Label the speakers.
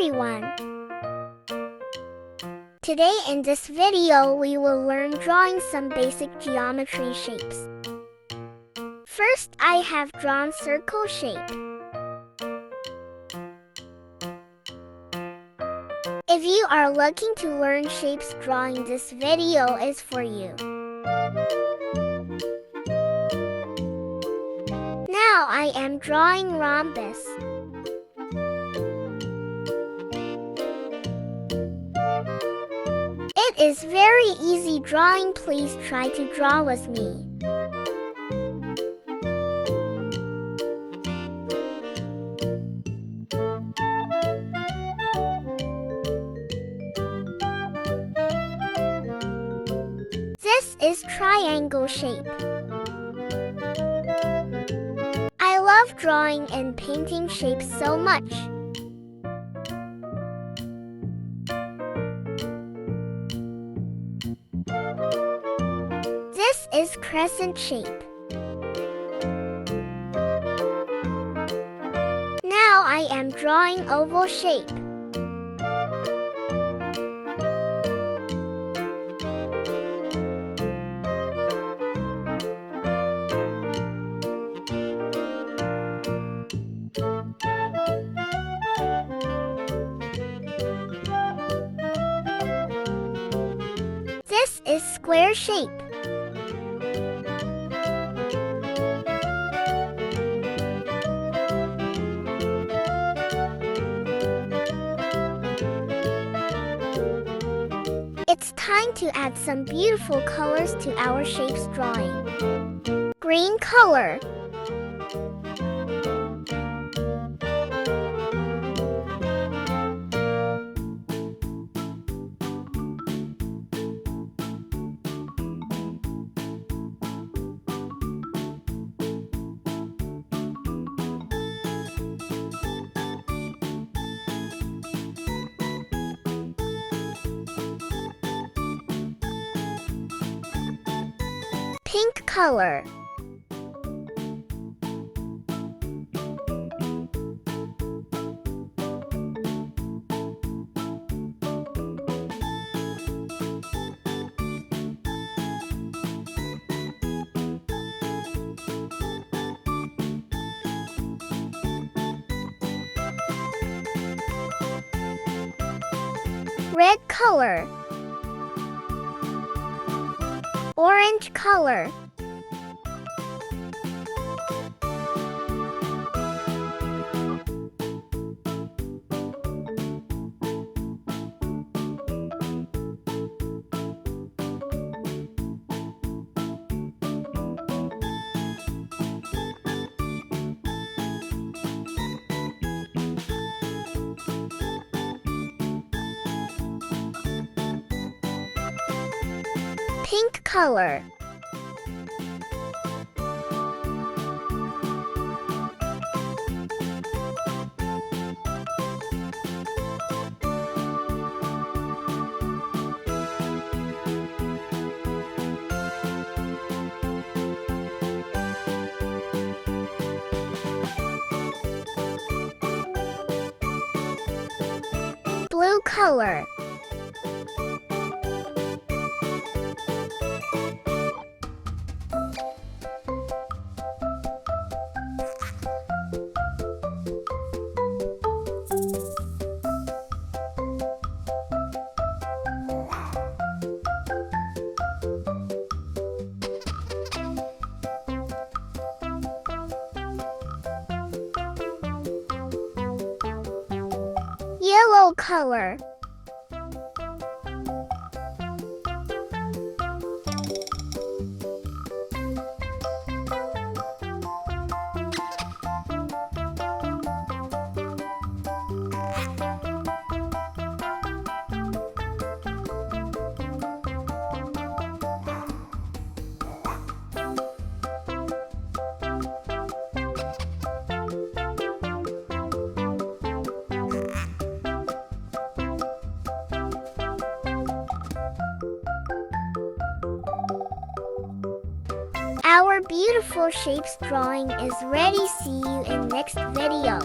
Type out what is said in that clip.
Speaker 1: everyone! Today in this video we will learn drawing some basic geometry shapes. First, I have drawn circle shape. If you are looking to learn shapes, drawing this video is for you. Now I am drawing rhombus. It is very easy drawing. Please try to draw with me. This is triangle shape. I love drawing and painting shapes so much. This is crescent shape. Now I am drawing oval shape. This is square shape. It's time to add some beautiful colors to our shapes drawing. Green color. Pink color. Red color. Orange color. Pink color. Blue color. Yellow color. Our beautiful shapes drawing is ready. See you in next video.